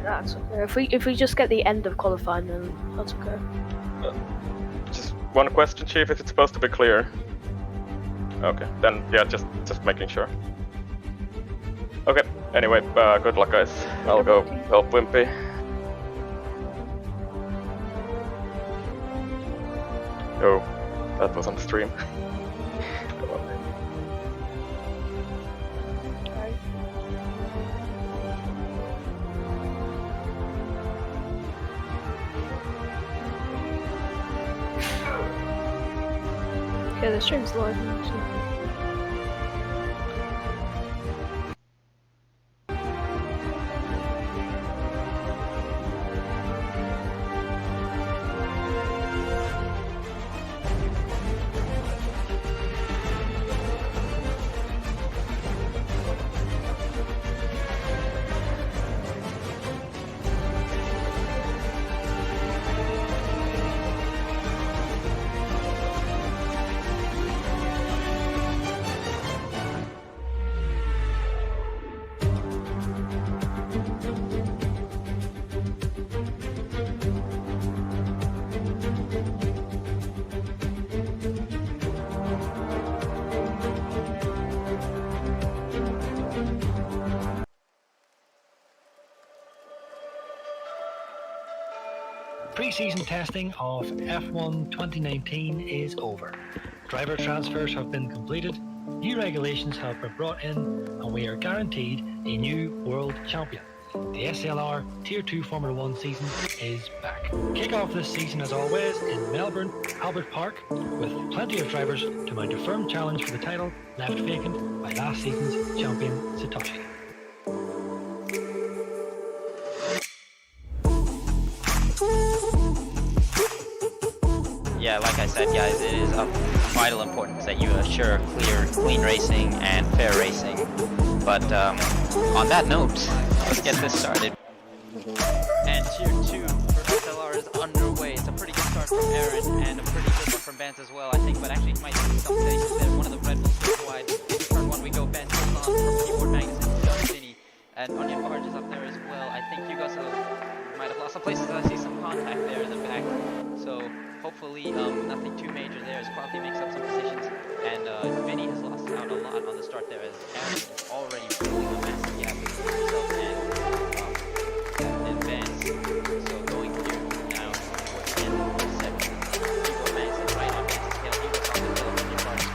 That's okay. If we just get the end of qualifying, then that's okay. Just one question, Chief. Is it supposed to be clear? Okay, then yeah, just making sure. Okay. Anyway, good luck, guys. I'll go help Wimpy. Oh, that was on the stream. Yeah, the stream's live now, so. Pre-season testing of F1 2019 is over. Driver transfers have been completed, new regulations have been brought in, and we are guaranteed a new world champion. The SLR Tier 2 Formula 1 season is back. Kick off this season as always in Melbourne, Albert Park, with plenty of drivers to mount a firm challenge for the title left vacant by last season's champion Satoshi. Yeah, like I said, guys, it is of vital importance that you assure clean racing and fair racing. But on that note, let's get this started. And Tier 2 for SLR is underway. It's a pretty good start from Aaron and a pretty good one from Bants as well, I think. But actually, he might see some places there. One of the Red Bulls goes wide. Into turn 1 we go. Bants holds on from Keyboard Magnus and John Finney. And Onion Barge is up there as well. I think you guys might have lost some places. I see some contact there in the back. So hopefully nothing too major there as Quality makes up some positions. And Vinny has lost out a lot on the start there as Aaron is already building a massive gap between himself and Bants. So going through now towards the end of the 7th. Keyboard Max is right on Bants' tail. He was on the tail of Onion Barge.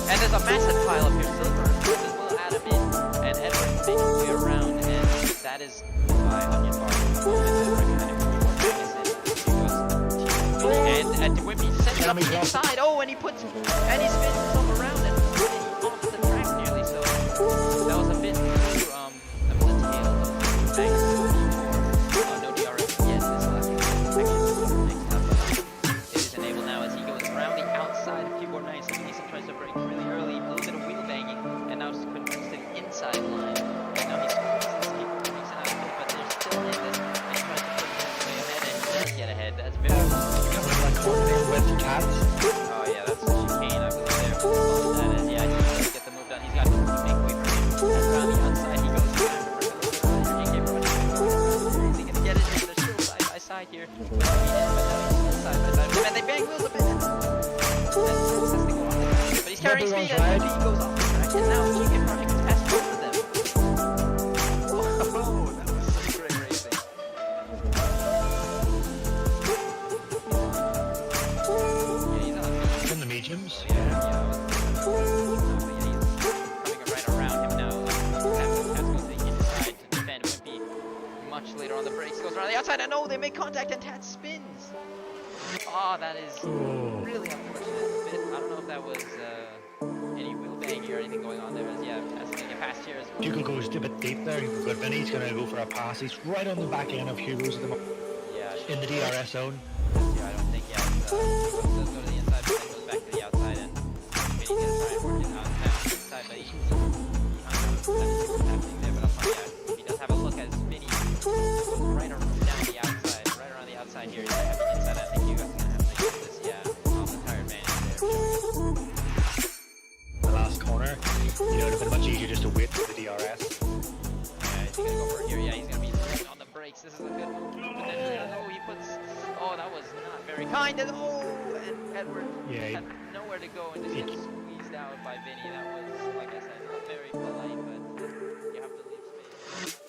And there's a massive pile up here. Silver as well, Adam in, and Edward making his way around, and that is by Onion Barge. And Wimpy sends it up the inside. Oh, and he spins himself around and off the track nearly. So that was a bit too, that was a tail of Magnus before. No DRS yet. This last it is enabled now as he goes around the outside of Keyboard Magnus. And he tries to break really early, a little bit of wheel banging, and now just couldn't reach the inside line. And now he's squeezing out of it, but there's still in this. And he tries to put his way ahead, and he does get ahead. That's very With cats. Oh yeah, that's a chicane, I believe there. That is, yeah, he does get the move done. He's got to make way for him. And around the outside he goes. He can get it in. They're still side by side here. But now he's side by side. And they bang wheels a bit. But he's carrying speed and he goes off the track. And now GK Project has passed both of them. Oh, that was such great racing. Mediums. Yeah, he's coming right around him now. Cass goes to the inside to defend Wimpy. Much later on the brakes, goes around the outside, and oh, they make contact, and Tat spins. Oh, that is really unfortunate. I don't know if that was any wheel banging or anything going on there. As yeah, Tats getting a pass here. Hugo goes a bit deep there, but Vinny's going to go for a pass. He's right on the back end of Hugo's at the moment. Yeah, in the DRS zone. Yeah, I don't think does go to the inside, but then goes back to the outside, and Vinny's going to try and work it out inside, but he's happening there. But I'll find out. He does have a look as Vinny goes right around the outside here. He's going to have the inside. I think you guys are going to have to get this, off the tire advantage there. The last corner, it would have been much easier just to wait for the DRS. brakes. This is a good move. Potentially. Oh, he puts. Oh, that was not very kind. And and Edward had nowhere to go and just gets squeezed out by Vinny. That was, like I said, not very polite, but you have to leave space.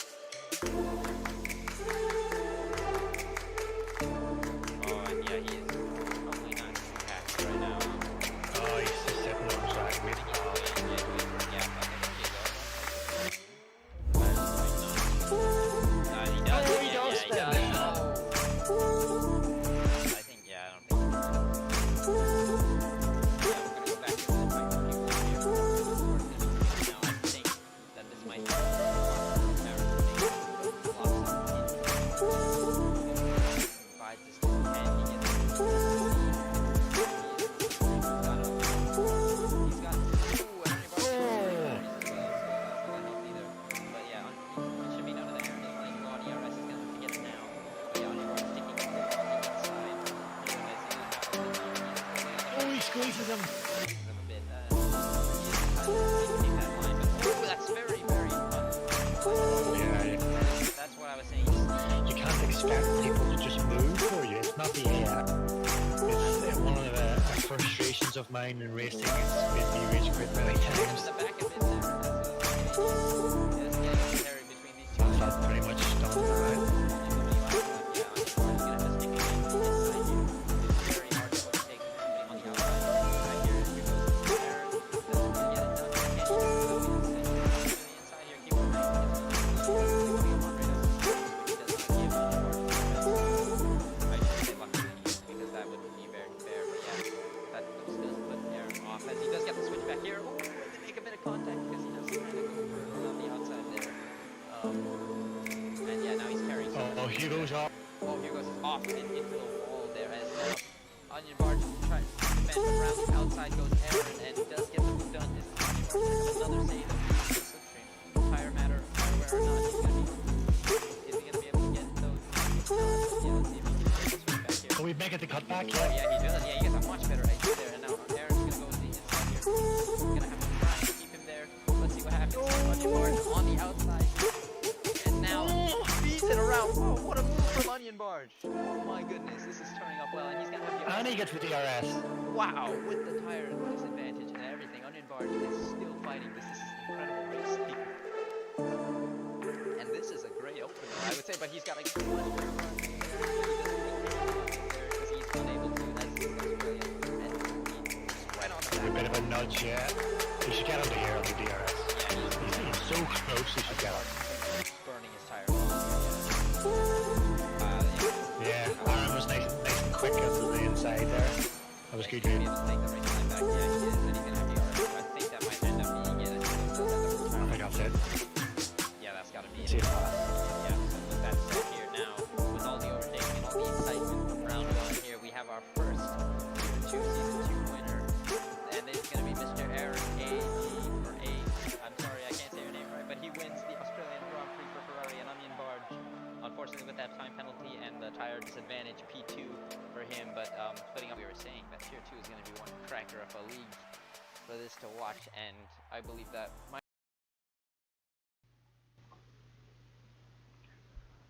Oh, and yeah, he is probably not too happy right now. Oh, he's just sitting on the track waiting. Yeah, okay, there you go. He does. Oh, he does He does. I think, yeah, I don't think. Yeah, we're gonna go back to the microphone here. Now, I think that this might be squeezes him. That's very, very fun. Yeah. That's what I was saying. You can't expect people to just move for you. It's not the AI. It's one of the frustrations of mine in racing. It's made me rage quit many times. The back of it there. Just getting carried between these two. That's pretty much done, right? Hugo's off. Oh, Hugo's off into the wall there as Onion Barge tries to defend from around the outside, goes Aaron and does get the move done. Is Onion Barge another save of the slipstream? Tire matter where or not is he gonna be able to get those? Yeah, let's see if he can switch back here. Oh, we make it the cutback, yeah? Oh, yeah, he does. Yeah, he gets a much better exit there. And now Aaron's gonna go to the inside here. He's gonna have to try and keep him there. Let's see what happens. Onion Barge on the outside. Now, beats it around. Oh, what a move from Onion Barge. Oh my goodness, this is turning up well, and he's gonna have the And he gets the DRS. Wow, with the tire disadvantage and everything, Onion Barge is still fighting this. This is an incredible race. And this is a great opener, I would say, but he's got a much better run there. He doesn't make any there because he's unable to. That's brilliant. And he's right on the back. A bit of a nudge, yeah. He should get him here on the DRS. Yeah, he's so close, he should get him. Burning his tire. Yeah, Aaron was nice and quick up to the inside there. That was good. Take the race line back. Yeah, he is. And he's gonna have the RS. I think that might end up being it. I think that's it. Yeah, that's gotta be it. Yeah, so with that said here now, with all the overtaking and all the excitement from round one here, we have our first Season 2 winner. And it's gonna be Mr. Aaron I'm sorry, I can't say your name right, but he wins the Australian Grand Prix for Ferrari and Onion Barge. Unfortunately, with that time penalty and the tire disadvantage, P2 for him. But splitting up, we were saying that Tier 2 is going to be one cracker of a league for this to watch, and I believe that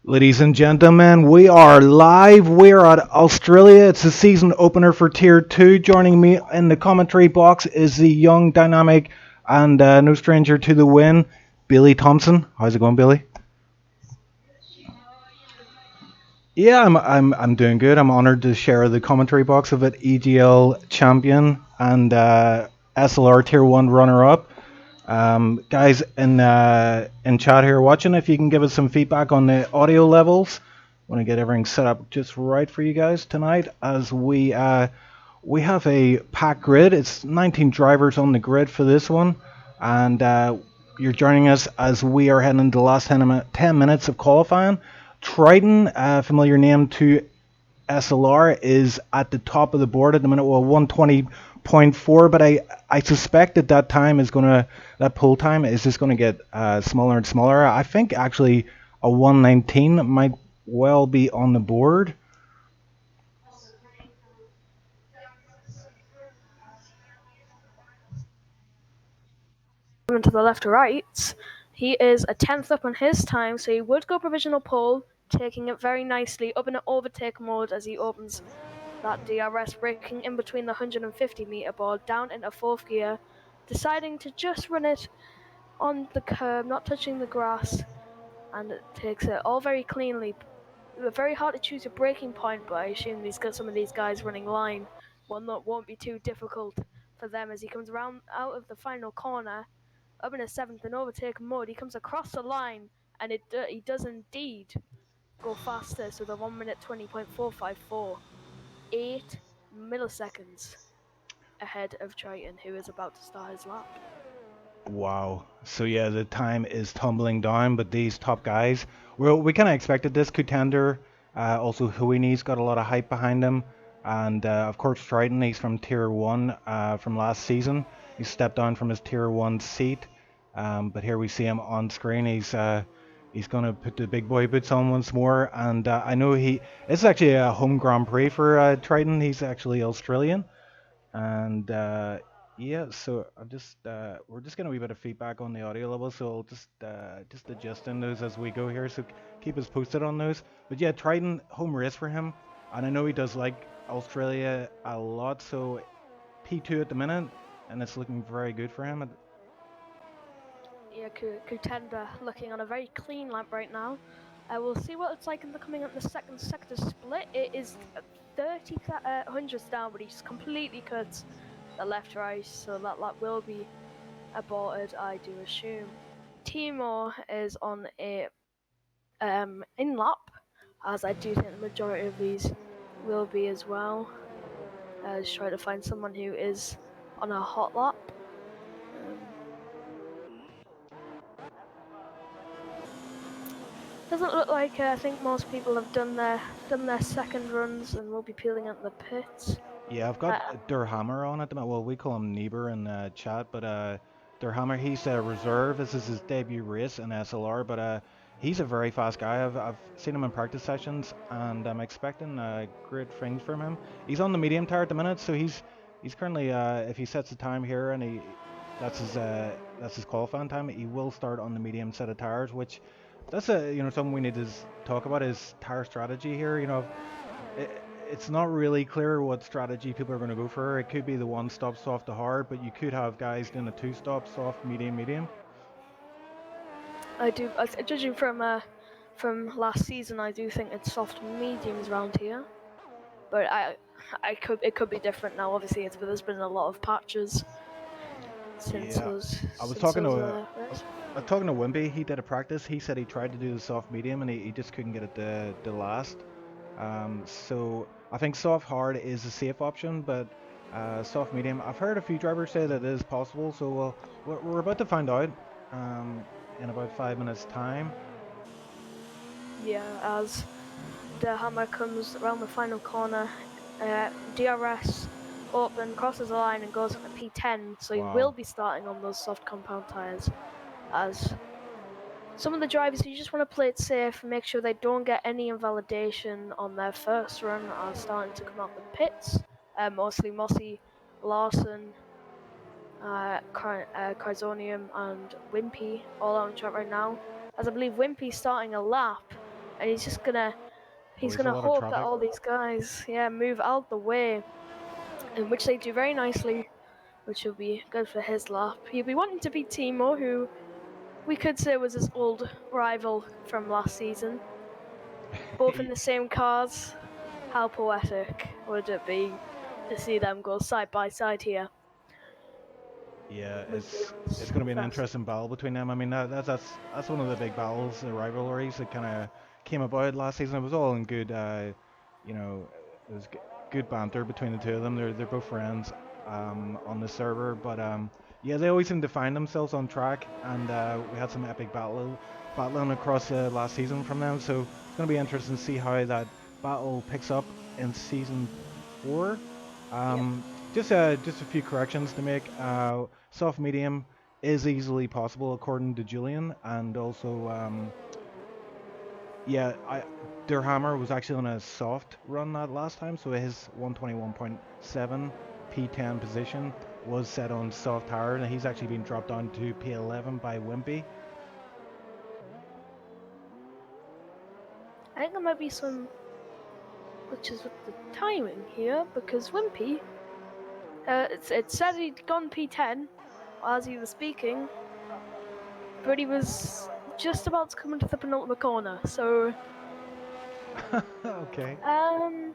Ladies and gentlemen, we are live. We're at Australia. It's the season opener for Tier 2. Joining me in the commentary box is the young, dynamic, and no stranger to the win, Billy Thompson. How's it going, Billy? Yeah, I'm doing good. I'm honoured to share the commentary box of it, EGL champion and SLR Tier 1 runner-up. Guys in chat here watching, if you can give us some feedback on the audio levels. I want to get everything set up just right for you guys tonight, as we have a packed grid. It's 19 drivers on the grid for this one, and you're joining us as we are heading into the last 10 minutes of qualifying. Triton, familiar name to SLR, is at the top of the board at the minute with 120.4, but I suspect that time is that pull time is just gonna get smaller and smaller. I think actually a 119 might well be on the board. To the left or right, he is a 10th up on his time, so he would go provisional pole taking it very nicely up in an overtake mode as he opens that DRS, braking in between the 150-meter board, down into 4th gear, deciding to just run it on the curb, not touching the grass, and it takes it all very cleanly. Very hard to choose a braking point, but I assume some of these guys running line won't be too difficult for them as he comes around out of the final corner, up in a 7th and overtake mode. He comes across the line, and he does indeed go fastest with a 1 minute 20.454, 8 milliseconds ahead of Triton, who is about to start his lap. Wow. So yeah, the time is tumbling down, but these top guys, well, we kind of expected this. Contender, also Huini's got a lot of hype behind him, and of course Triton, he's from Tier 1 from last season. He stepped down from his Tier 1 seat, but here we see him on screen. He's going to put the big boy boots on once more, and I know it's actually a home Grand Prix for Triton. He's actually Australian, and yeah, so we're just getting a wee bit of feedback on the audio level, so I'll just adjusting those as we go here, so keep us posted on those. But yeah, Triton, home race for him, and I know he does like Australia a lot, so P2 at the minute, and it's looking very good for him. Yeah, Contender looking on a very clean lap right now. We'll see what it's like coming up the second sector split. It is 30 hundredths down, but he just completely cuts the left right, so that lap will be aborted, I do assume. Thimo is on a in lap, as I do think the majority of these will be as well. Just try to find someone who is on a hot lap. Doesn't look like I think most people have done their second runs and will be peeling out the pits. Yeah, I've got Durhammer on at the moment. Well, we call him Niebuhr in chat, but Durhammer, he's a reserve. This is his debut race in SLR, but he's a very fast guy. I've seen him in practice sessions, and I'm expecting great things from him. He's on the medium tire at the minute, so he's currently if he sets the time here and that's his qualifying time, he will start on the medium set of tires, which that's something we need to talk about is tire strategy here. It's not really clear what strategy people are going to go for. It could be the one stop soft to hard, but you could have guys doing a two stop soft medium medium. I do, judging from last season, I do think it's soft mediums around here, but it could be different now. Obviously, there's been a lot of patches since those. I was talking to Wimby. He did a practice. He said he tried to do the soft medium and he just couldn't get it to last. So I think soft hard is a safe option, but soft medium, I've heard a few drivers say that it is possible, so we're about to find out in about 5 minutes time. Yeah, as the hammer comes around the final corner, DRS open, crosses the line and goes on to P10, so he will be starting on those soft compound tyres. As some of the drivers who just want to play it safe and make sure they don't get any invalidation on their first run are starting to come out the pits. Mostly Mossy, Larson, Chrysonium and Wimpy all out on track right now. As I believe Wimpy's starting a lap, and he's gonna hope that all these guys move out the way, in which they do very nicely, which will be good for his lap. He'll be wanting to beat Thimo, who we could say was his old rival from last season. Both in the same cars. How poetic would it be to see them go side by side here? Yeah, it's going to be an interesting battle between them. I mean, that's one of the big battles, the rivalries that kind of came about last season. It was all in good, it was good banter between the two of them. They're both friends on the server, but yeah, they always seem to find themselves on track, and we had some epic battling across last season from them. So it's going to be interesting to see how that battle picks up in season 4. Just a few corrections to make. Soft medium is easily possible according to Julian, and also Durhammer was actually on a soft run that last time, so his 121.7 P10 position was set on soft tire, and he's actually been dropped down to P11 by Wimpy. think there might be some glitches with the timing here because Wimpy, it said he'd gone P10 as he was speaking, but he was just about to come into the penultimate corner. So, Okay. um,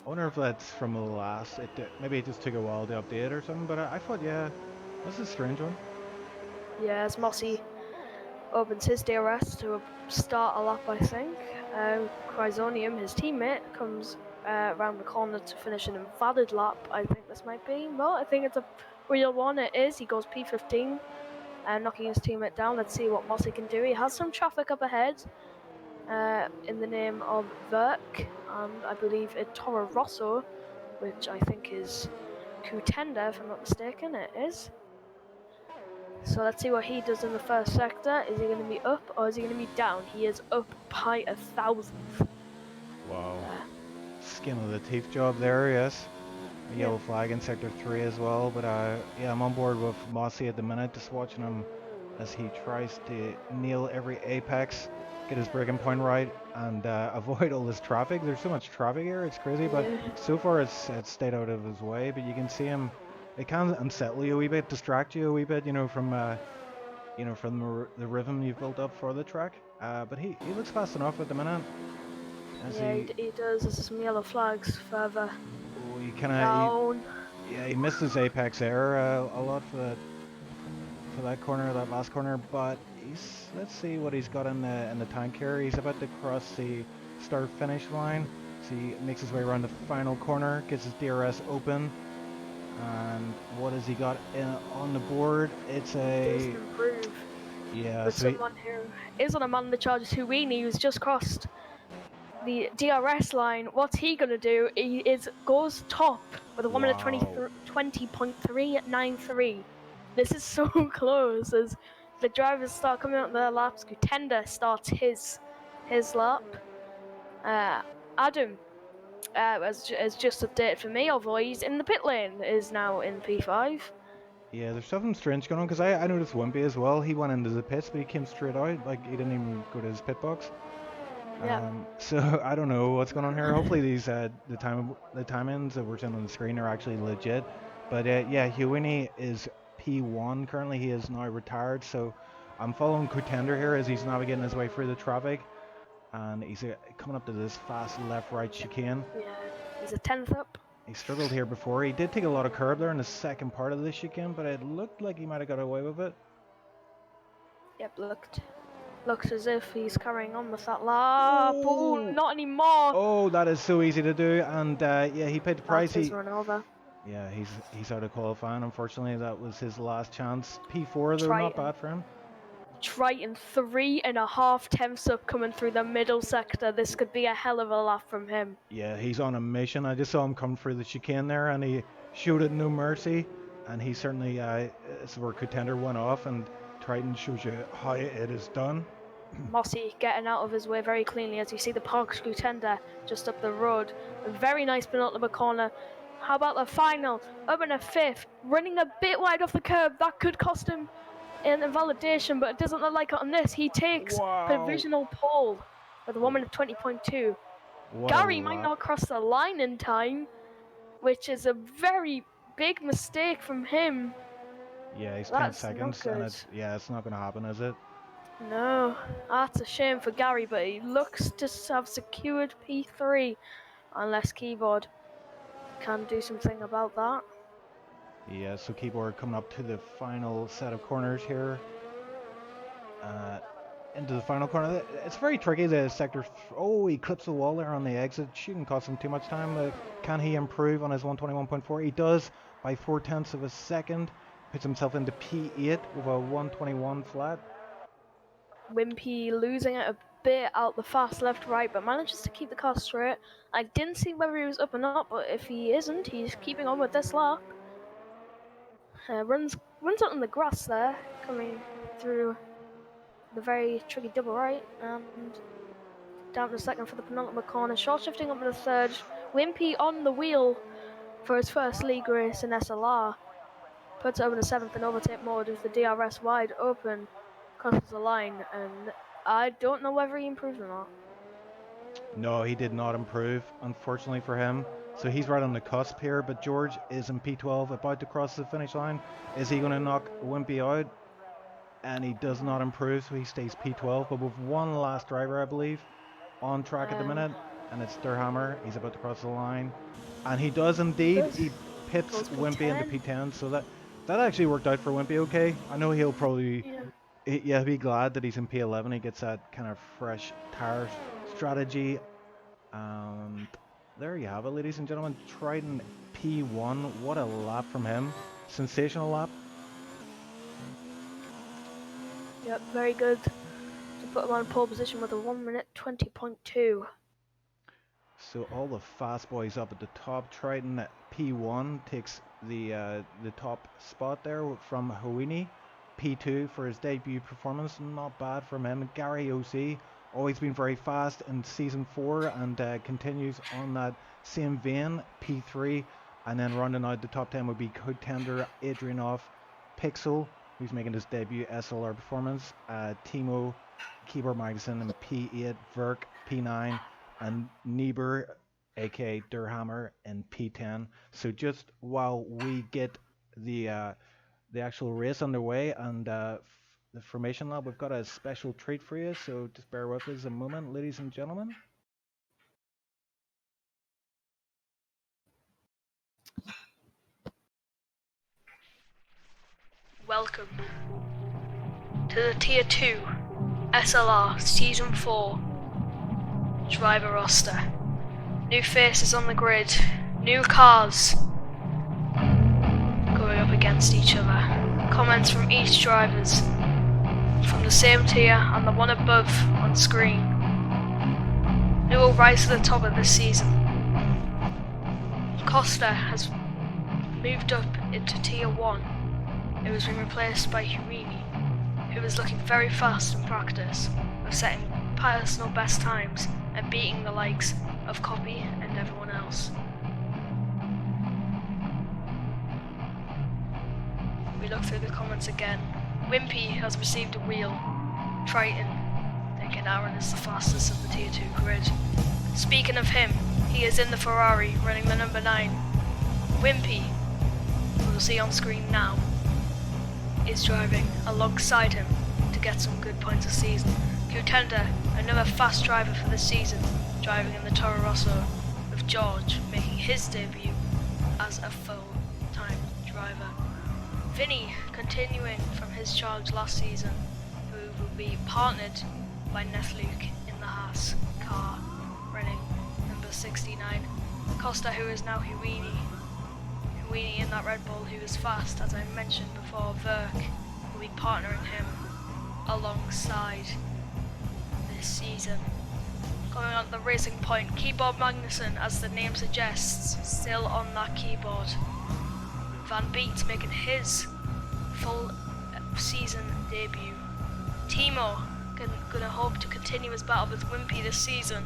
I wonder if that's from the last. Maybe it just took a while to update or something. But I thought, yeah, this is a strange one. yeah, as Mossy opens his DRS to start a lap, I think. Chrysonium, his teammate, comes around the corner to finish an invalid lap. I think this might be. Well, I think it's a real one. It is. He goes P15, knocking his teammate down. Let's see what Mossy can do. He has some traffic up ahead. In the name of Verk, and I believe a Toro Rosso, which I think is Kutenda, if I'm not mistaken. It is. So let's see what he does in the first sector. Is he going to be up or is he going to be down? He is up by 1,000th. Wow. Skin of the teeth job there, yes. A yellow flag in sector 3 as well. But yeah, I'm on board with Mossy at the minute, just watching him as he tries to nail every apex, get his braking point right, and avoid all this traffic. There's so much traffic here, it's crazy. But so far it's stayed out of his way. But you can see him. It can unsettle you a wee bit, distract you a wee bit, from the rhythm you've built up for the track. But he looks fast enough at the minute. He does. There's some yellow flags further down. He missed his apex there a lot for that corner, that last corner. But let's see what he's got in the tank here. He's about to cross the start finish line. So he makes his way around the final corner, gets his DRS open. And what has he got on the board? It's a improve. Yeah, with someone who is on a man in the Charger Huini who's just crossed the DRS line. What's he gonna do? He goes top with a 1 minute 20.393. This is so close as the drivers start coming out their laps. Kutenda starts his lap. Adam has just updated for me, although he's in the pit lane, is now in P5. Yeah, there's something strange going on because I noticed Wimpy as well. He went into the pits, but he came straight out. Like he didn't even go to his pit box. So I don't know what's going on here. Hopefully these the timings that we're seeing on the screen are actually legit. But yeah, Huini is P1 currently. He is now retired. So I'm following Contender here as he's navigating his way through the traffic, and he's coming up to this fast left-right chicane. Yeah, he's a 10th up. He struggled here before. He did take a lot of curb there in the second part of the chicane, but it looked like he might have got away with it. Yep, looks as if he's carrying on with that lap. Oh, not anymore. Oh, that is so easy to do, and yeah, he paid the price. He's run over. Yeah, he's out of qualifying. Unfortunately, that was his last chance. P4 though, not bad for him. Triton 3.5 tenths up coming through the middle sector. This could be a hell of a lap from him. Yeah, he's on a mission. I just saw him come through the chicane there, and he showed it no mercy. And he certainly, it's where Contender went off, and Triton shows you how it is done. Mossy getting out of his way very cleanly as you see the Parks Contender just up the road. A very nice penultimate corner. How about the final? Up in a fifth, running a bit wide off the curb. That could cost him an invalidation, but it doesn't look like it on this. He takes provisional pole with a 1 minute 20.2. Gary might not cross the line in time, which is a very big mistake from him. Yeah, he's 10 seconds, and it's not going to happen, is it? No, that's a shame for Gary, but he looks to have secured P3, unless Keyboard can do something about that. Yeah, so Keyboard coming up to the final set of corners here. Into the final corner. It's very tricky, the sector. Oh, he clips the wall there on the exit. Shouldn't cost him too much time. Can he improve on his 121.4? He does by 0.4 of a second. Puts himself into P8 with a 121 flat. Wimpy losing it a bit out the fast left right, but manages to keep the car straight. I didn't see whether he was up or not, but if he isn't, he's keeping on with this lap. Runs out on the grass there, coming through the very tricky double right, and down to the second for the penultimate corner. Short shifting up to the third. Wimpy on the wheel for his first league race in SLR. Puts it over the seventh in overtake mode with the DRS wide open. Crosses the line, and I don't know whether he improves or not. No, he did not improve, unfortunately for him. So he's right on the cusp here, but George is in P12, about to cross the finish line. Is he going to knock Wimpy out? And he does not improve, so he stays P12. But with one last driver, I believe, on track at the minute, and it's Durhammer. He's about to cross the line, and he does indeed. Does. He pits Goes Wimpy into P10. P10, so that actually worked out for Wimpy. Okay, I know he'll probably he'll be glad that he's in P11. He gets that kind of fresh tire strategy, and there you have it, ladies and gentlemen. Triton P1. What a lap from him! Sensational lap. Yep, very good. To put him on pole position with a 1 minute 20.2. So all the fast boys up at the top. Triton at P1 takes the top spot there from Hoini. P2 for his debut performance, not bad from him. Gary OC, always been very fast in season 4 and continues on that same vein. P3, and then rounding out the top 10 would be Contender, Adrianov, Pixel, who's making his debut SLR performance. Thimo, Keyboard Magazine, and P8, Verk, P9. And Niebuhr, aka Durhammer, in P10. So just while we get the actual race underway and the formation lab, we've got a special treat for you. So just bear with us a moment, ladies and gentlemen. Welcome to the Tier 2 SLR Season 4 driver roster. New faces on the grid, new cars going up against each other. Comments from each drivers from the same tier and the one above on screen. Who will rise to the top of this season? Costa has moved up into Tier 1. It was been replaced by Hurini, who was looking very fast in practice, of setting personal best times and beating the likes of Copy and everyone else. We look through the comments again. Wimpy has received a wheel. Triton, thinking Aaron is the fastest of the Tier 2 grid. Speaking of him, he is in the Ferrari running the number 9. Wimpy, who we'll see on screen now, is driving alongside him to get some good points this season. Contender, another fast driver for this season, driving in the Toro Rosso, with George making his debut as a full-time driver. Vinny continuing from his charge last season, who will be partnered by Nethluke in the Haas car, running number 69. Costa, who is now Huini in that Red Bull, who is fast, as I mentioned before. Verk will be partnering him alongside this season. Going on the racing point, Keyboard Magnussen, as the name suggests, still on that keyboard. Van Beet making his full season debut. Thimo gonna hope to continue his battle with Wimpy this season.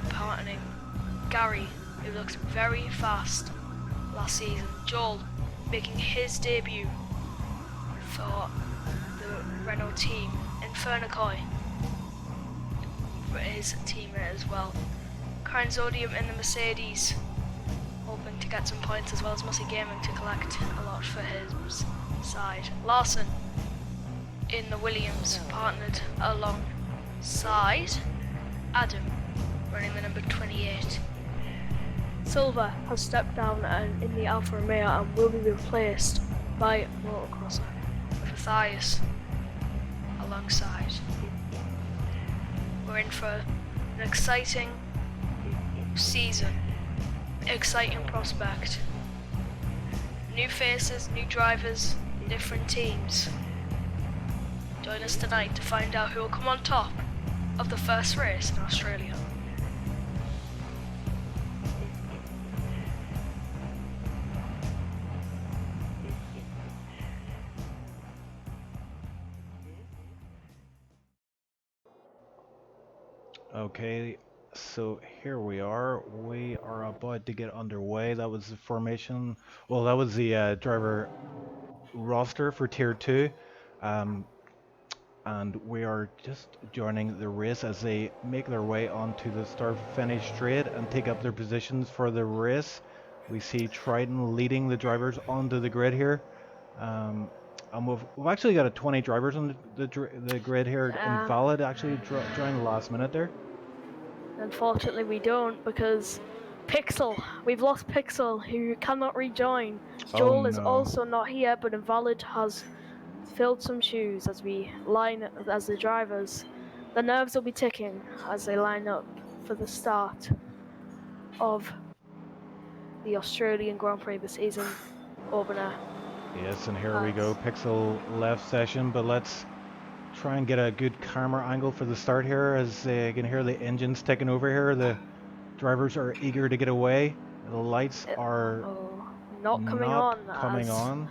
And partnering Gary, who looks very fast last season. Joel making his debut for the Renault team. Infernicoi for his teammate as well. Zodium in the Mercedes, hoping to get some points, as well as Mussy Gaming to collect a lot for his side. Larson in the Williams, partnered alongside Adam, running the number 28. Silva has stepped down in the Alfa Romeo and will be replaced by Motocrosser, with Matthias alongside. We're in for an exciting season, exciting prospect. New faces, new drivers, different teams. Join us tonight to find out who will come on top of the first race in Australia. Okay, so here we are. We are about to get underway. That was the formation. Well, that was the driver roster for Tier 2. and we are just joining the race as they make their way onto the start-finish straight and take up their positions for the race. We see Triton leading the drivers onto the grid here. And we've actually got 20 drivers on the grid here. Invalid actually joined the last minute there. Unfortunately, we don't, because Pixel, we've lost Pixel, who cannot rejoin. Joel is also not here, but Invalid has filled some shoes as we line as the drivers. The nerves will be ticking as they line up for the start of the Australian Grand Prix, the season opener. Yes, and here we go. Pixel left session, but let's try and get a good camera angle for the start here as you can hear the engines taking over here. The drivers are eager to get away. The lights are not coming on.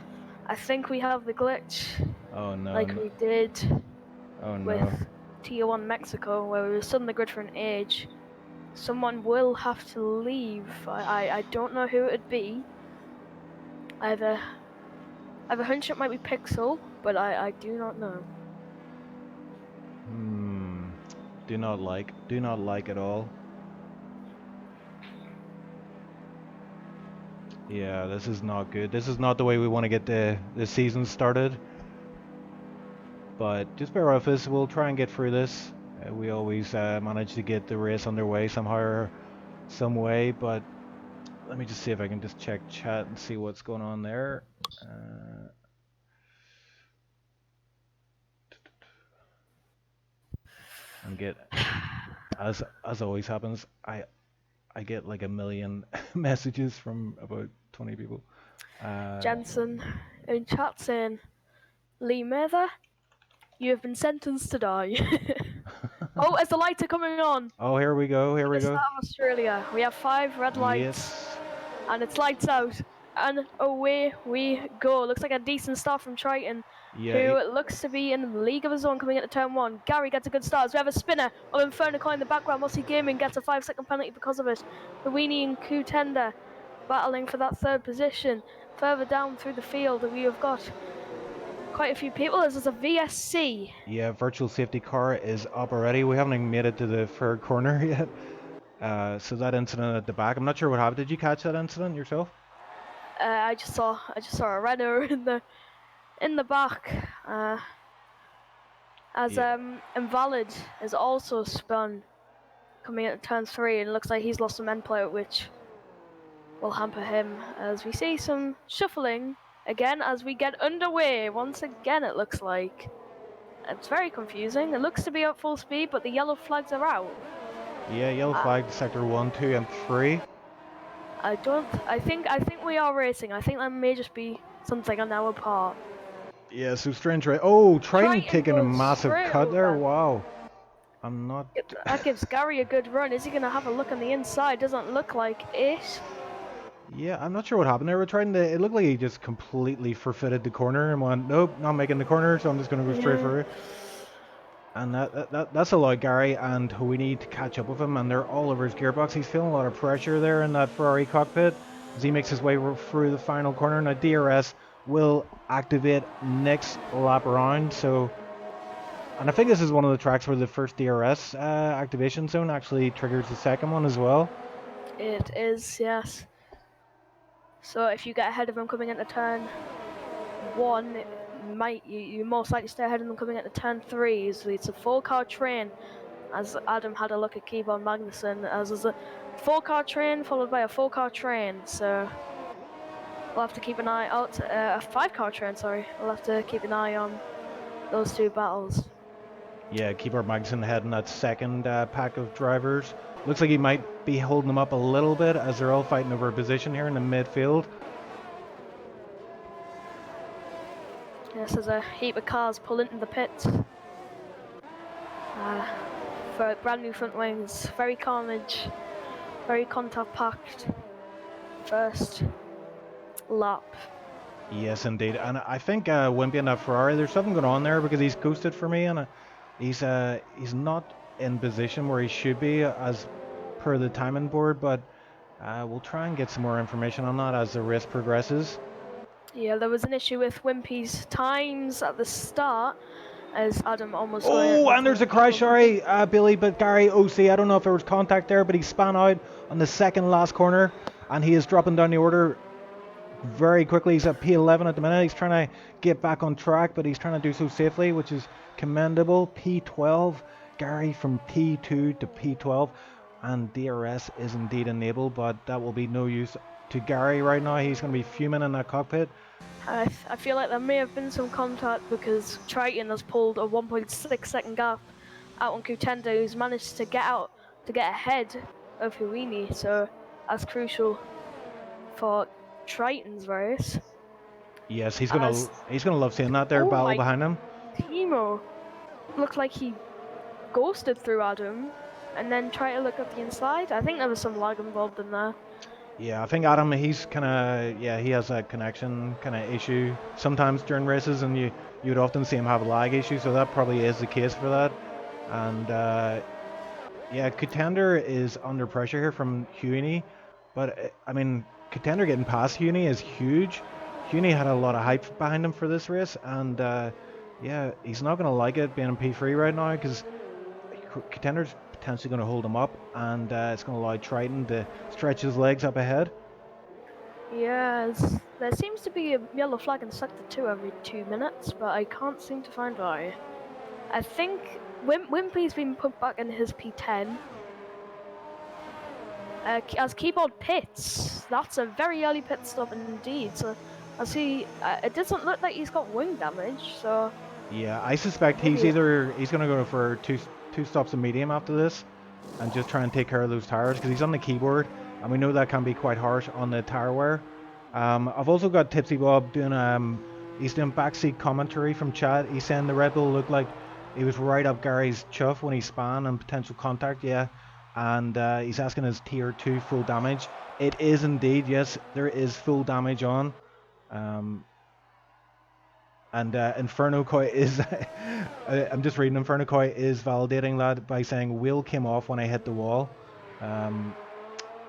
I think we have the glitch. Oh no. Like we did no. with Tier 1 Mexico, where we were stood on the grid for an age. Someone will have to leave. I don't know who it'd be. I have a hunch it might be Pixel, but I do not know. Do not like at all. Yeah, this is not good. This is not the way we want to get the season started. But just bear with us. We'll try and get through this. We always manage to get the race underway somehow or some way. But let me just see if I can just check chat and see what's going on there. And get, as always happens, I get like a million messages from about 20 people. Jensen in chat saying, Lee Mather, you have been sentenced to die. Oh, as the lights are coming on. Oh, here we go. Here we go. Start of Australia. We have 5 red lights. Yes. And it's lights out. And away we go. Looks like a decent start from Triton, who looks to be in the league of his own coming into turn 1. Gary gets a good start as we have a spinner of Inferno in the background. Mossy Gaming gets a 5-second penalty because of it. The Weenie and Contender battling for that 3rd position. Further down through the field, we have got quite a few people. This is a VSC. Yeah, virtual safety car is up already. We haven't even made it to the 3rd corner yet. So that incident at the back, I'm not sure what happened. Did you catch that incident yourself? I just saw a runner in the back. Invalid is also spun coming into turn 3, and it looks like he's lost some end play, which will hamper him as we see some shuffling again as we get underway. Once again, it looks like it's very confusing. It looks to be at full speed, but the yellow flags are out. Yeah, yellow flag sector 1, 2, and 3. I think we are racing. I think that may just be something on our part. Yeah, so strange, right? Oh, Triton taking a massive cut there. Wow. I'm not. That gives Gary a good run. Is he going to have a look on the inside? Doesn't look like it. Yeah, I'm not sure what happened there. We're trying to. It looked like he just completely forfeited the corner and went, nope, not making the corner, so I'm just going to go straight through. And that's a lot, Gary, and we need to catch up with him, and they're all over his gearbox. He's feeling a lot of pressure there in that Ferrari cockpit as he makes his way through the final corner. Now DRS will activate next lap around, and I think this is one of the tracks where the first DRS activation zone actually triggers the second one as well. It is, yes. So if you get ahead of him coming into turn 1, you most likely stay ahead of them coming into turn 3. So it's a 4-car train, as Adam had a look at Keyboard Magnussen, as there's a 4-car train followed by a 4-car train. So we'll have to keep an eye out. A 5-car train, sorry. We'll have to keep an eye on those 2 battles. Yeah, Keyboard Magnussen heading that second pack of drivers. Looks like he might be holding them up a little bit as they're all fighting over a position here in the midfield. Yes, there's a heap of cars pull into the pits for brand new front wings. Very carnage, very contact packed first lap. Yes, indeed. And I think Wimpy and that Ferrari, there's something going on there because he's ghosted for me, and he's not in position where he should be as per the timing board, but we'll try and get some more information on that as the race progresses. Yeah, there was an issue with Wimpy's times at the start, as Adam almost Oh, got and there's a into crash, trouble. sorry, Billy, but Gary OC, I don't know if there was contact there, but he span out on the second last corner, and he is dropping down the order very quickly. He's at P11 at the minute. He's trying to get back on track, but he's trying to do so safely, which is commendable. P12, Gary from P2 to P12, and DRS is indeed enabled, but that will be no use to Gary right now. He's going to be fuming in that cockpit. I feel like there may have been some contact because Triton has pulled a 1.6 second gap out on Kutenda, who's managed to get ahead of Huini, so that's crucial for Triton's race. Yes, he's gonna love seeing that there battle behind him. Thimo looked like he ghosted through Adam and then tried to look up the inside. I think there was some lag involved in there. Yeah, I think Adam, he's kind of, he has that connection kind of issue sometimes during races, and you'd often see him have a lag issue, so that probably is the case for that. And yeah, Contender is under pressure here from Huini, but I mean, Contender getting past Huini is huge. Huini had a lot of hype behind him for this race, and yeah, he's not going to like it being in P3 right now, because Contender's potentially going to hold him up, and it's going to allow Triton to stretch his legs up ahead. Yes, there seems to be a yellow flag in sector 2 every 2 minutes, but I can't seem to find why. I think Wimpy's been put back in his P10. As keyboard pits, that's a very early pit stop indeed. So I see it doesn't look like he's got wing damage. So yeah, I suspect he's going to go for two stops of medium after this, and just try and take care of those tires, because he's on the keyboard, and we know that can be quite harsh on the tire wear. I've also got Tipsy Bob doing he's doing backseat commentary from chat. He's saying the Red Bull looked like he was right up Gary's chuff when he span and potential contact. Yeah. And he's asking his tier 2 full damage. It is indeed, yes, there is full damage on. And Inferno Koi is, I'm just reading, Inferno Koi is validating that by saying wheel came off when I hit the wall.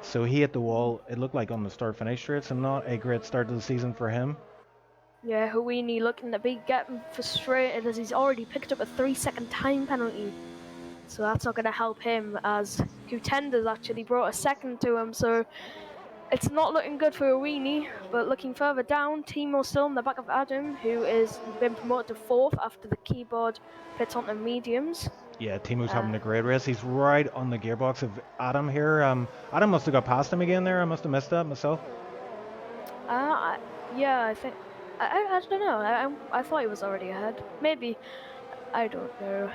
So he hit the wall, it looked like on the start finish straight, so not a great start to the season for him. Yeah, Huini looking to be getting frustrated as he's already picked up a 3-second time penalty. So that's not going to help him, as Kutenda's actually brought a second to him, so it's not looking good for Huini. But looking further down, Thimo still in the back of Adam, who is been promoted to 4th after the keyboard pits onto mediums. Yeah, Thimo's having a great race. He's right on the gearbox of Adam here. Adam must have got past him again there. I must have missed that myself. Yeah, I think... I don't know. I thought he was already ahead. Maybe. I don't know.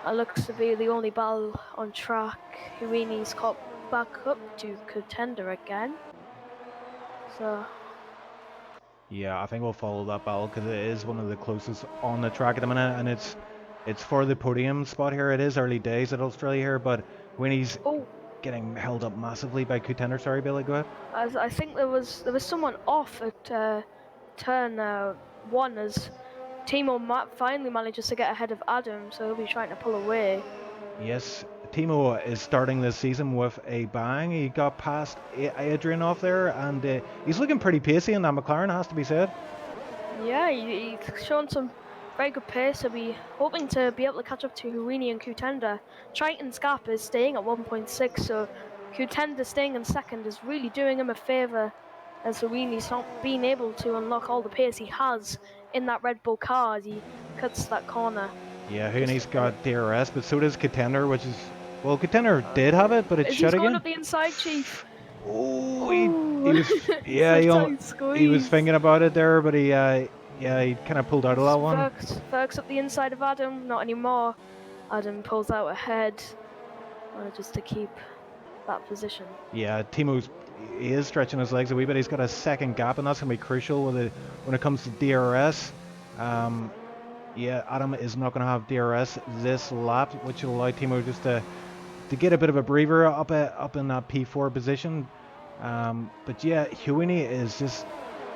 It looks to be the only battle on track. Huini's caught back up to Contender again. So... yeah, I think we'll follow that battle, because it is one of the closest on the track at the minute, and it's for the podium spot here. It is early days at Australia here, but Huini's getting held up massively by Contender. Sorry, Billy, go ahead. I think there was someone off at turn 1 as Thimo finally manages to get ahead of Adam, so he'll be trying to pull away. Yes, Thimo is starting this season with a bang. He got past Adrian off there, and he's looking pretty pacey in that McLaren, has to be said. Yeah, he's shown some very good pace. He'll be hoping to be able to catch up to Huini and Contender. Triton's gap is staying at 1.6, so Contender staying in second is really doing him a favour, as Huini's not being able to unlock all the pace he has in that Red Bull car as he cuts that corner. Yeah, Huini's got DRS, but so does Contender, which is... well, Contender did have it, but it's shut again. He's going up the inside, Chief. Oh, he was... yeah, he was thinking about it there, but he kind of pulled out of that one. Ferg's up the inside of Adam, not anymore. Adam pulls out ahead, just to keep that position. Yeah, he is stretching his legs a wee bit. He's got a second gap, and that's going to be crucial when it comes to DRS. Yeah, Adam is not going to have DRS this lap, which will allow Thimo just to get a bit of a breather up in that P4 position. But yeah, Huini is just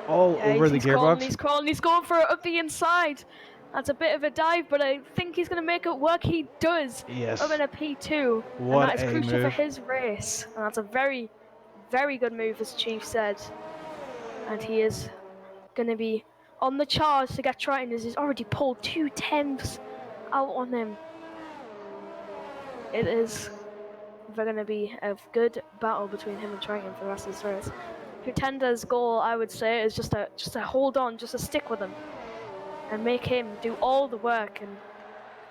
all over the gearbox. He's going for it up the inside. That's a bit of a dive, but I think he's going to make it work. He does. Yes. Up in a P2. What and that is crucial move for his race. And that's a very, very good move, as Chief said. And he is going to be on the charge to get Triton as he's already pulled 2/10 out on him. It is going to be a good battle between him and Triton for the rest of this race. Kutenda's goal, I would say, is just to hold on, just to stick with him, and make him do all the work and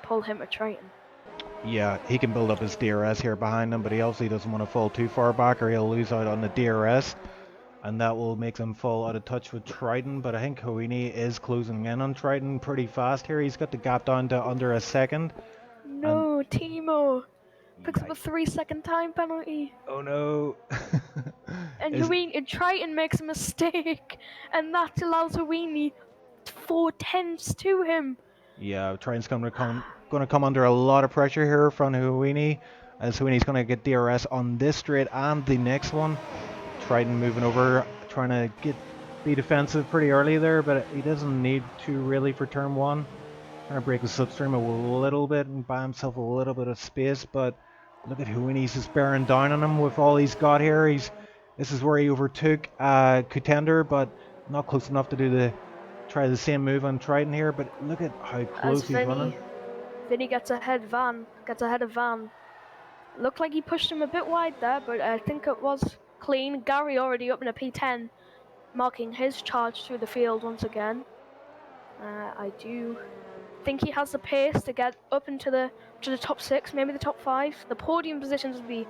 pull him to Triton. Yeah, he can build up his DRS here behind him, but he obviously doesn't want to fall too far back or he'll lose out on the DRS. And that will make them fall out of touch with Triton, but I think Hoini is closing in on Triton pretty fast here. He's got the gap down to under a second. No, Thimo picks up a 3-second time penalty. Oh no. And Triton makes a mistake, and that allows Hoini 4/10 to him. Yeah, Triton's going to come under a lot of pressure here from Hoini, as Hoini's going to get DRS on this straight and the next one. Triton moving over, trying to be defensive pretty early there, but he doesn't need to really for turn one. Trying to break the slipstream a little bit and buy himself a little bit of space, but look at Hoini's just bearing down on him with all he's got here. This is where he overtook Contender, but not close enough to try the same move on Triton here, but look at how close he's running. Vinny gets ahead of Van. Looked like he pushed him a bit wide there, but I think it was clean. Gary already up in a P10, marking his charge through the field once again. I do think he has the pace to get up into the top 6, maybe the top 5. The podium positions would be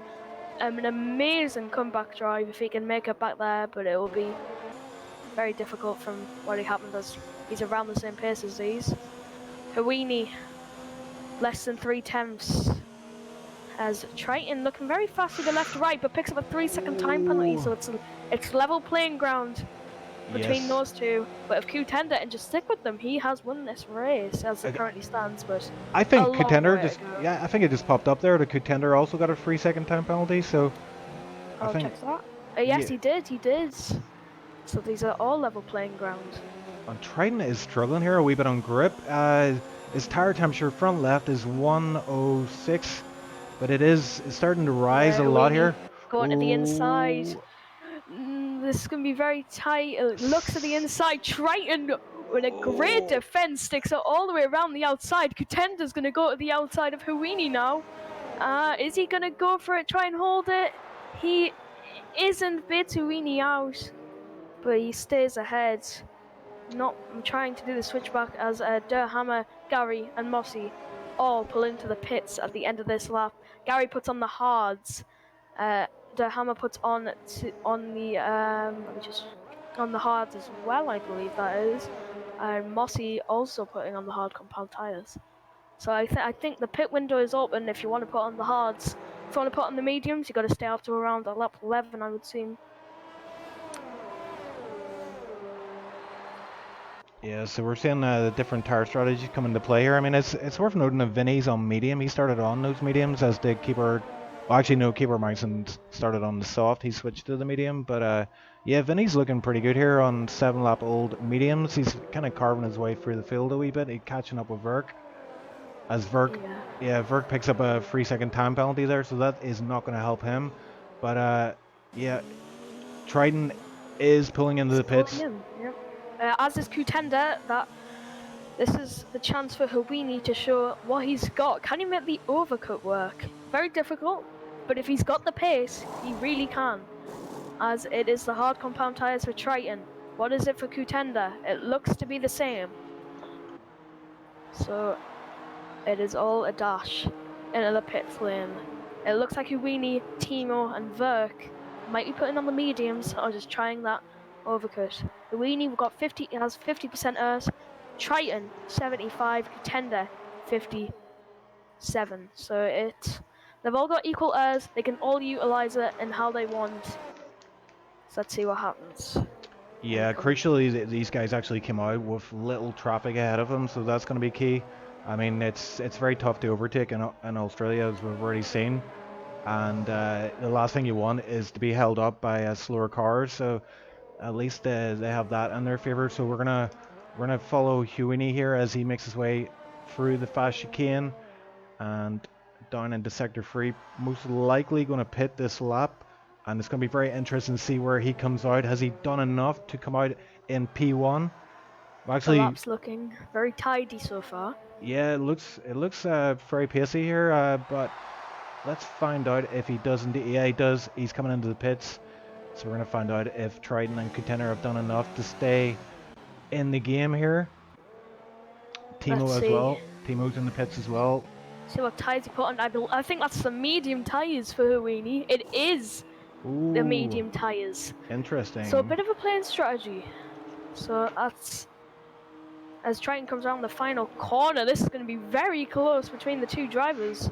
an amazing comeback drive if he can make it back there, but it will be very difficult from what happened as he's around the same pace as these. Hoini, less than 3/10. As Triton looking very fast to the left to right, but picks up a 3-second time penalty, so it's level playing ground between those two. But if Contender and just stick with them, he has won this race as it currently stands. But I think Contender I think it just popped up there. The Contender also got a 3-second time penalty, so I'll check that. Yes, he did. So these are all level playing ground. And Triton is struggling here a wee bit on grip. His tire temperature front left is 106. But it's starting to rise a lot here. Going to the inside. This is going to be very tight. It looks at the inside. Triton with a great defense sticks it all the way around the outside. Contender's going to go to the outside of Hoini now. Is he going to go for it, try and hold it? He isn't, bits Hoini out, but he stays ahead. Not trying to do the switchback as Derhammer, Gary and Mossy all pull into the pits at the end of this lap. Gary puts on the hards. Derhammer puts on the hards as well, I believe that is. And Mossy also putting on the hard compound tires. So I think the pit window is open if you want to put on the hards. If you want to put on the mediums, you got to stay up to around lap 11, I would assume. Yeah, so we're seeing the different tire strategies come into play here. I mean, it's worth noting that Vinny's on medium. He started on those mediums, as did Keeper. Well, actually, no, Keeper Meissen started on the soft. He switched to the medium. But yeah, Vinny's looking pretty good here on 7-lap old mediums. He's kind of carving his way through the field a wee bit. He's catching up with Verk. As Verk, Verk picks up a 3-second time penalty there, so that is not going to help him. But yeah, Triton is pulling into the pits. As is Contender, this is the chance for Hoini to show what he's got. Can he make the overcut work? Very difficult, but if he's got the pace, he really can. As it is the hard compound tires for Triton. What is it for Contender? It looks to be the same. So it is all a dash into the pit lane. It looks like Hoini, Thimo and Verk might be putting on the mediums or just trying that overcut. Hoini has 50% ERS, Triton 75, Contender 57. So they've all got equal ERS. They can all utilize it in how they want. So let's see what happens. Yeah, crucially, these guys actually came out with little traffic ahead of them, so that's going to be key. I mean, it's very tough to overtake in Australia, as we've already seen. And the last thing you want is to be held up by slower cars. So at least they have that in their favor. So we're gonna follow Hoini here as he makes his way through the fast chicane and down into sector 3. Most likely going to pit this lap, and it's going to be very interesting to see where he comes out. Has he done enough to come out in P1? The Actually, lap's looking very tidy so far. yeah, it looks very pacey here, but let's find out if he does indeed. Yeah, he does. He's coming into the pits, so we're gonna find out if Triton and Contender have done enough to stay in the game here. Thimo Let's as see. well. Thimo's in the pits as well. See what tyres he put on. I think that's some medium tyres for Huini. It is Ooh, the medium tyres. interesting. So a bit of a playing strategy. So that's as Triton comes around the final corner. This is going to be very close between the two drivers.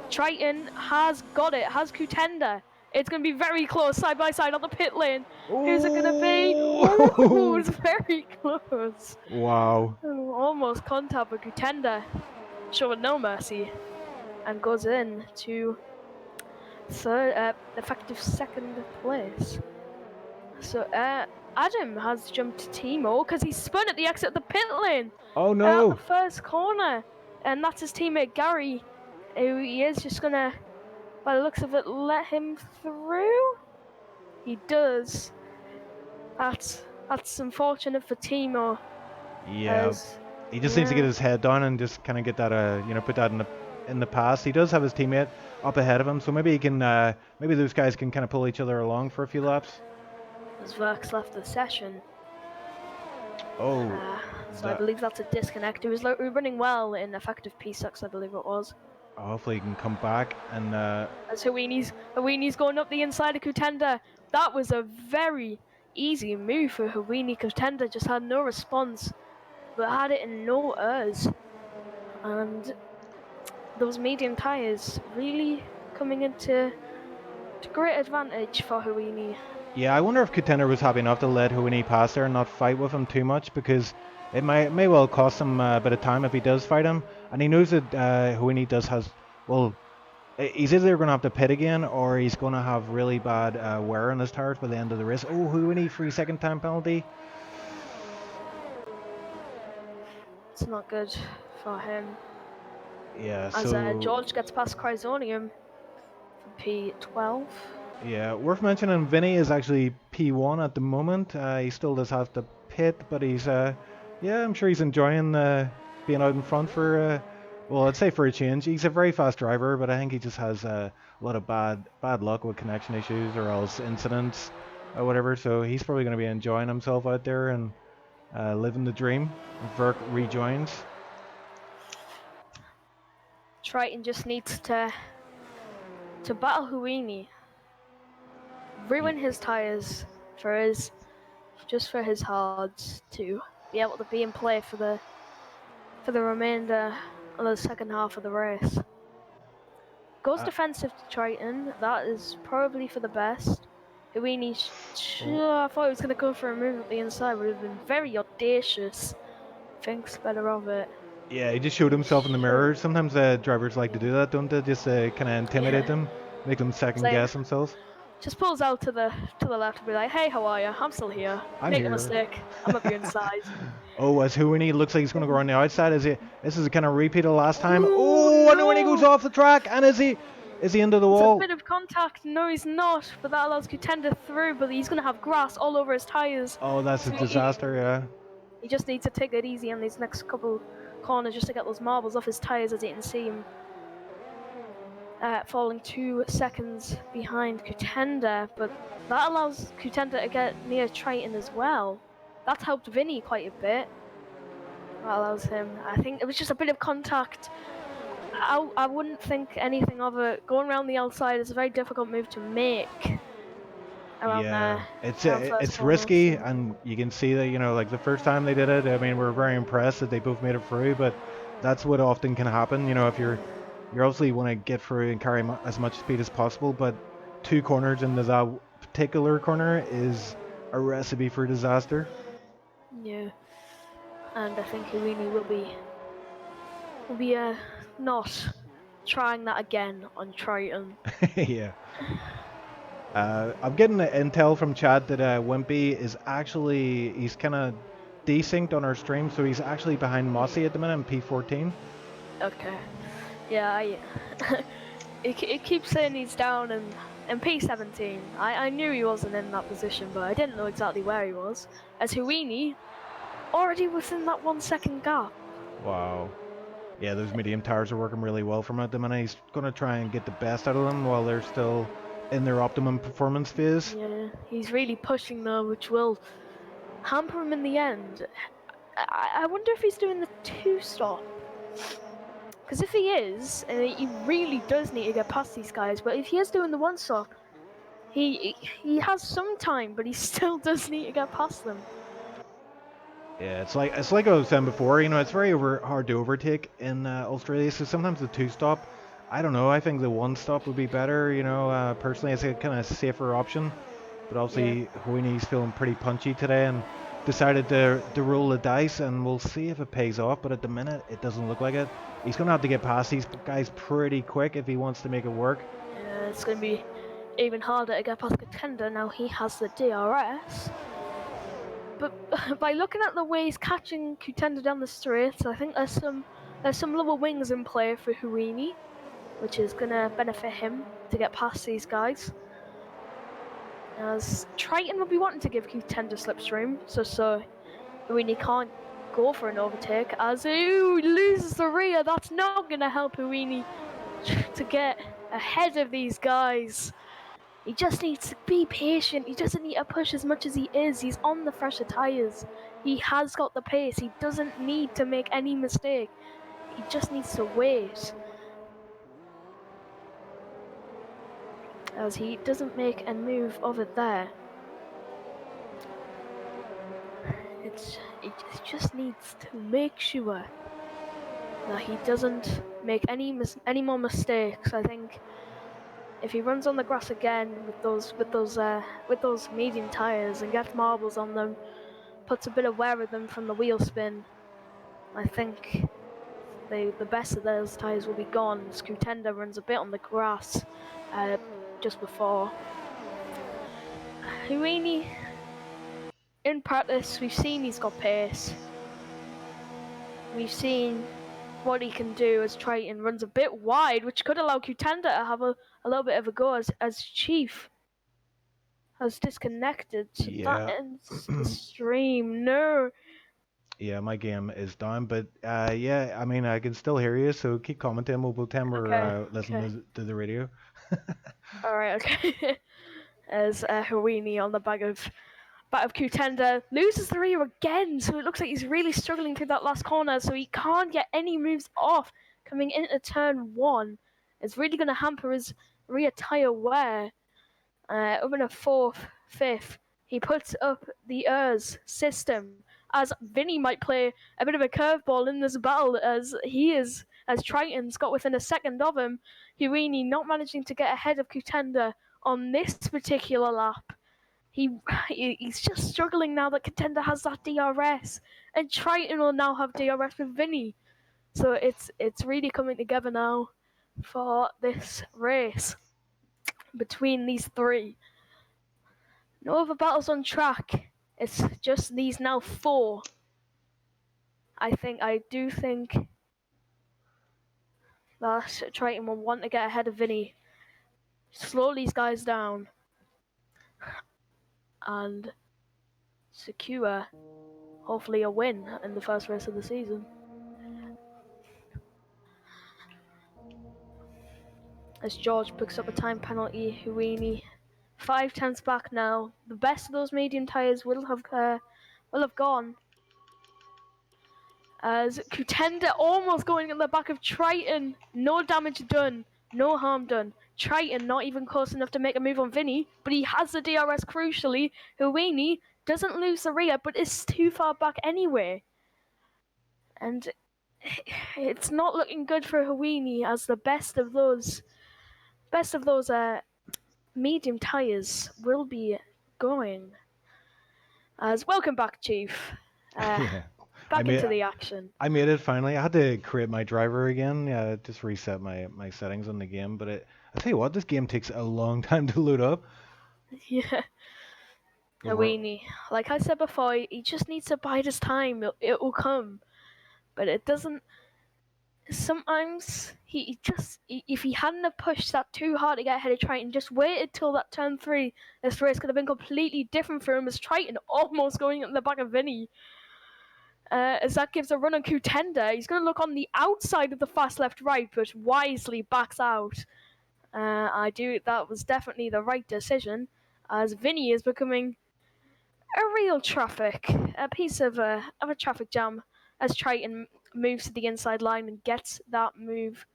Triton has got it. Has Contender. It's going to be very close, side by side on the pit lane. Who's it going to be? Ooh, it's very close. Wow. Almost contact with Contender. Showing no mercy. And goes in to effective second place. So Adam has jumped to Thimo because he spun at the exit of the pit lane. Oh At no. the first corner. And that's his teammate Gary, who he is just gonna, by the looks of it, let him through. He does. That's unfortunate for Thimo. Yeah. As, He just needs to get his head down and just kind of get that, put that in the past. He does have his teammate up ahead of him, so maybe he can, maybe those guys can kind of pull each other along for a few laps. as Verks left the session. Oh. So I believe that's a disconnect. He was running well in effective P6, I believe it was. Hopefully he can come back and. As Huini's going up the inside of Contender. That was a very easy move for Huini. Contender just had no response, but had it in no errors. And those medium tyres really coming into great advantage for Huini. Yeah, I wonder if Contender was happy enough to let Huini pass there and not fight with him too much, because it may well cost him a bit of time if he does fight him. And he knows that Huini he's either going to have to pit again or he's going to have really bad wear on his tires by the end of the race. Oh, Huini, 3-second time penalty. It's not good for him. Yeah, As so George gets past Chrysonium for P12. yeah, worth mentioning, Vinny is actually P1 at the moment. He still does have to pit, but he's yeah, I'm sure he's enjoying being out in front for well, I'd say for a change. He's a very fast driver, but I think he just has a lot of bad luck with connection issues or else incidents or whatever. So he's probably going to be enjoying himself out there and living the dream. Verk rejoins. Triton just needs to battle Huini, ruin his tyres for his hards to be able to be in play for the remainder of the second half of the race. Goes defensive to Triton. That is probably for the best. Huini, I thought he was going to go for a move at the inside. Would have been very audacious. Thinks better of it. Yeah, he just showed himself in the mirror. Sometimes drivers like to do that, don't they? Just kind of intimidate them, make them second guess themselves. Just pulls out to the left and be like, "Hey, how are you? I'm still here. Make a mistake. I'm up your inside." Oh, as Huini looks like he's going to go around the outside. This is a kind of repeat of last time. Oh, and Huini goes off the track, and is he into the wall? It's a bit of contact. No, he's not, but that allows Contender through. But he's going to have grass all over his tires. Oh, that's a disaster. Yeah. He just needs to take it easy on these next couple corners just to get those marbles off his tires, as you can see him falling 2 seconds behind Contender, but that allows Contender to get near Triton as well. That's helped Vinny quite a bit. That allows him. I think it was just a bit of contact. I wouldn't think anything of it. Going around the outside is a very difficult move to make. It's risky, and you can see that, like the first time they did it, I mean, we're very impressed that they both made it through, but that's what often can happen. If you obviously want to get through and carry as much speed as possible, but 2 corners into that particular corner is a recipe for disaster. Yeah, and I think Huini will be not trying that again on Triton. Yeah. I'm getting intel from chat that Wimpy is he's kind of desynced on our stream, so he's actually behind Mossy at the minute in P14. Okay. Yeah, it keeps saying he's down, and in P17. I knew he wasn't in that position, but I didn't know exactly where he was. As Huini already within that 1 second gap. Wow. Yeah, those medium tires are working really well for him at the minute. He's going to try and get the best out of them while they're still in their optimum performance phase. Yeah, he's really pushing though, which will hamper him in the end. I wonder if he's doing the 2-stop. Because if he is, and he really does need to get past these guys, but if he is doing the 1-stop, he has some time, but he still does need to get past them. Yeah, it's like I was saying before. You know, it's very hard to overtake in Australia. So sometimes the 2-stop, I don't know. I think the 1-stop would be better. You know, personally, it's a kind of safer option. But obviously, Hoyni's feeling pretty punchy today and decided to roll the dice, and we'll see if it pays off. But at the minute, it doesn't look like it. He's gonna have to get past these guys pretty quick if he wants to make it work. Yeah, it's going to be even harder to get past Contender now he has the DRS. But by looking at the way he's catching Contender down the straight, I think there's some lower wings in play for Huini, which is going to benefit him to get past these guys. As Triton will be wanting to give Contender slipstream, so Huini can't go for an overtake. As he loses the rear, that's not going to help Huini to get ahead of these guys. He just needs to be patient. He doesn't need to push as much as he is. He's on the fresher tyres. He has got the pace. He doesn't need to make any mistake. He just needs to wait. As he doesn't make a move of it there. He just needs to make sure that he doesn't make any more mistakes. I think if he runs on the grass again with those medium tires and gets marbles on them, puts a bit of wear with them from the wheel spin, I think the best of those tires will be gone. Contender runs a bit on the grass just before. Huini, in practice, we've seen he's got pace. We've seen what he can do as Triton runs a bit wide, which could allow Contender to have a little bit of a go as Chief has disconnected. So Yeah. that ends the stream. No. Yeah, my game is down, but yeah, I mean, I can still hear you, so keep commenting. We'll pretend we're listening to the radio. Alright, okay. As Huini on the back of Contender loses the rear again, so it looks like he's really struggling through that last corner, so he can't get any moves off coming into turn 1. It's really going to hamper his rear tyre wear. Up in a 4th, 5th, he puts up the ERS system, as Vinny might play a bit of a curveball in this battle, as Triton's got within a second of him. Huini not managing to get ahead of Contender on this particular lap. He's just struggling now that Contender has that DRS, and Triton will now have DRS with Vinny. So it's really coming together now for this race between these three. No other battles on track. It's just these now 4. I do think that Triton will want to get ahead of Vinny. Slow these guys down. And secure, hopefully, a win in the first race of the season. As George picks up a time penalty, Huini 5 tenths back now. The best of those medium tyres will have gone. As Contender almost going in the back of Triton. No damage done, no harm done. Triton not even close enough to make a move on Vinny, but he has the DRS crucially. Huini doesn't lose the rear, but is too far back anyway. And it's not looking good for Huini, as the best of those medium tyres will be going. As welcome back, Chief. Yeah. Back into the action. I made it finally. I had to create my driver again. Yeah, just reset my settings on the game. But I tell you what, this game takes a long time to load up. Yeah. Huini, like I said before, he just needs to bide his time. It will come, but it doesn't. sometimes if he hadn't have pushed that too hard to get ahead of Triton, just waited till that turn 3, this race could have been completely different for him, as Triton almost going at the back of Vinny. As that gives a run on Contender. He's going to look on the outside of the fast left-right, but wisely backs out. That was definitely the right decision, as Vinny is becoming a real a piece of a traffic jam, as Triton moves to the inside line and gets that move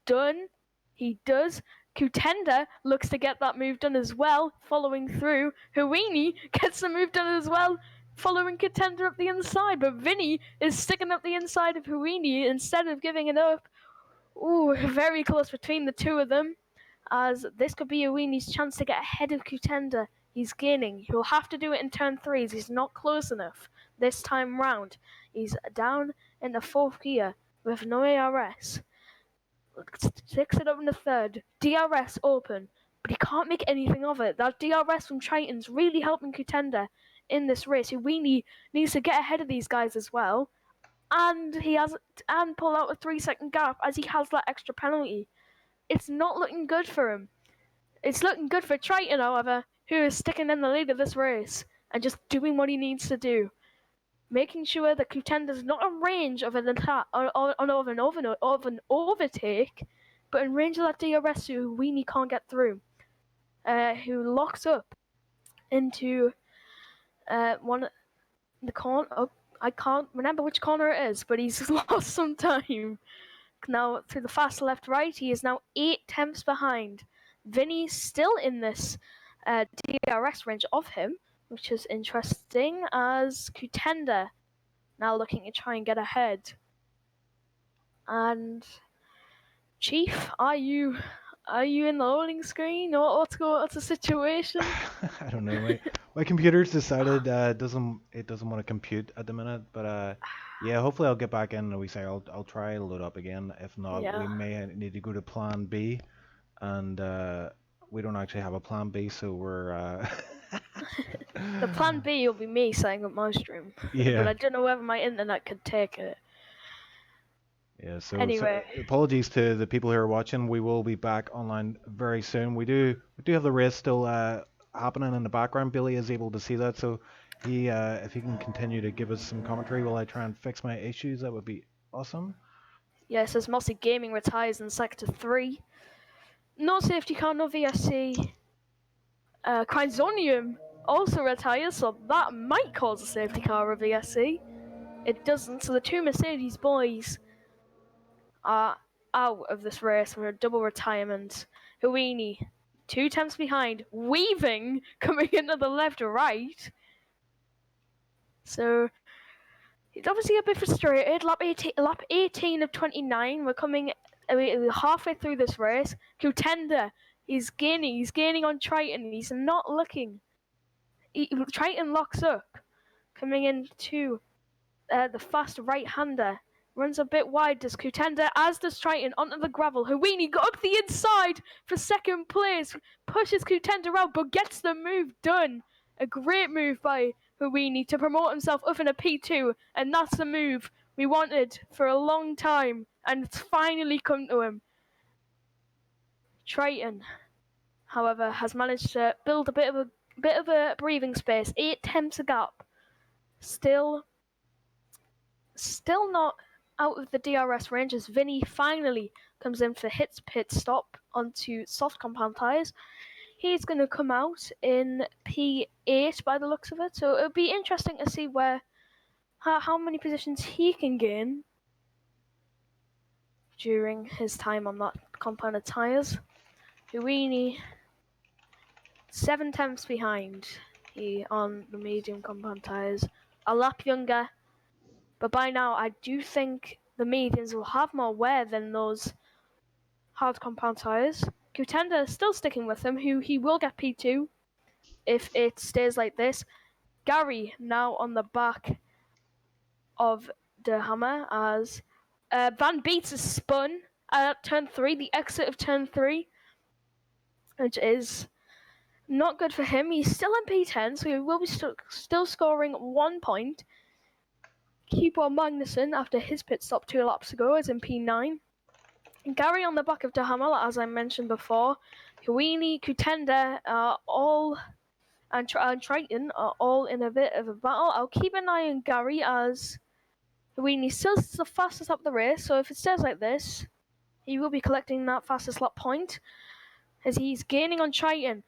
done. He does. Kutenda looks to get that move done as well, following through. Huini gets the move done as well, following Kutenda up the inside, but Vinny is sticking up the inside of Huini instead of giving it up. Ooh, very close between the two of them, as this could be Huini's chance to get ahead of Kutenda. He's gaining. He'll have to do it in turn 3 as he's not close enough this time round. He's down in the 4th gear with no ARS. Sticks it up in the 3rd. DRS open, but he can't make anything of it. That DRS from Triton's really helping Kutenda in this race. Huini needs to get ahead of these guys as well, and pull out a 3-second gap as he has that extra penalty. It's not looking good for him. It's looking good for Triton, however, who is sticking in the lead of this race and just doing what he needs to do, making sure that Kutenda's not in range of an attack of an overtake, but in range of that DRS who Weenie can't get through, who locks up into one the corner. Oh, I can't remember which corner it is, but he's lost some time. Now through the fast left-right, he is now 8 tenths behind. Vinny's still in this DRS range of him, which is interesting, as Kutenda now looking to try and get ahead. And Chief, are you in the loading screen? What's the situation? I don't know. My computer's decided it doesn't want to compute at the minute. But yeah, hopefully I'll get back in and I'll try to load up again. If not, we may need to go to Plan B, and we don't actually have a Plan B, so we're. The Plan B will be me setting up my stream. Yeah. But I don't know whether my internet could take it. Yeah, so Anyway. Apologies to the people who are watching. We will be back online very soon. We do have the race still happening in the background. Billy is able to see that, so if he can continue to give us some commentary while I try and fix my issues, that would be awesome. Yeah, it says Mossy Gaming retires in Sector 3. No safety car, no VSC. Chrysonium also retires, so that might cause a safety car or VSC. It doesn't, so the two Mercedes boys are out of this race for a double retirement. Huini, 2 tenths behind, weaving, coming into the left or right. So he's obviously a bit frustrated. Lap 18 of 29. We're halfway through this race. Kutenda, he's gaining on Triton. He's not looking. Triton locks up, coming into the fast right-hander. Runs a bit wide, does Kutenda, as does Triton, onto the gravel. Huini got up the inside for second place, pushes Kutenda out, but gets the move done. A great move by Huini to promote himself up in a P2, and that's the move we wanted for a long time, and it's finally come to him. Triton, however, has managed to build a bit of a breathing space. 8 tenths a gap. Still not out of the DRS range, as Vinny finally comes in for hits pit stop onto soft compound tyres. He's going to come out in P8 by the looks of it, so it'll be interesting to see how many positions he can gain during his time on that compounded tyres. Huini, 7 tenths behind on the medium compound tyres, a lap younger. But by now, I do think the mediums will have more wear than those hard compound tyres. Kutenda is still sticking with him, who he will get P2 if it stays like this. Gary now on the back of the Hammer, as Van Beets is spun at turn 3, the exit of turn 3, which is not good for him. He's still in P10, so he will be still scoring 1 point. Keeper Magnussen, after his pit stop 2 laps ago, is in P9. Gary on the back of De Hamel, as I mentioned before. Huini, Kutenda, and Triton are all in a bit of a battle. I'll keep an eye on Gary as Huini still the fastest up the race, so if it stays like this, he will be collecting that fastest lap point as he's gaining on Triton.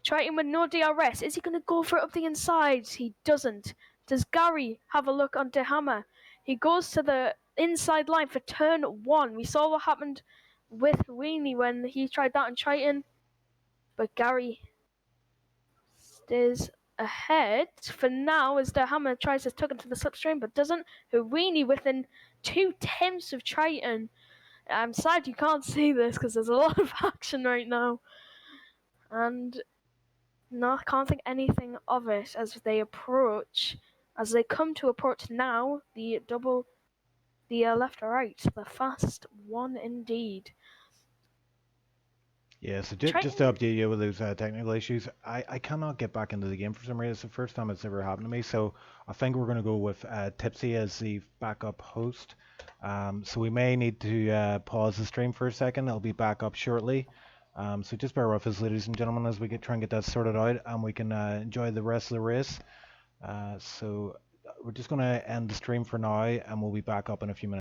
Triton with no DRS. Is he going to go for it up the inside? He doesn't. Does Gary have a look on De Hammer? He goes to the inside line for turn 1. We saw what happened with Weenie when he tried that on Triton. But Gary stays ahead for now as De Hammer tries to tuck into the slipstream but doesn't. Weenie within 0.2 of Triton. I'm sad you can't see this because there's a lot of action right now. And no, I can't think anything of it as they approach. As they come to approach now, the left or right, the fast one indeed. Yeah, so just to update you with those technical issues, I cannot get back into the game for some reason. It's the first time it's ever happened to me, so I think we're going to go with Tipsy as the backup host. So we may need to pause the stream for a second. It'll be back up shortly. So just bear with us, ladies and gentlemen, as we try and get that sorted out, and we can enjoy the rest of the race. So we're just going to end the stream for now, and we'll be back up in a few minutes.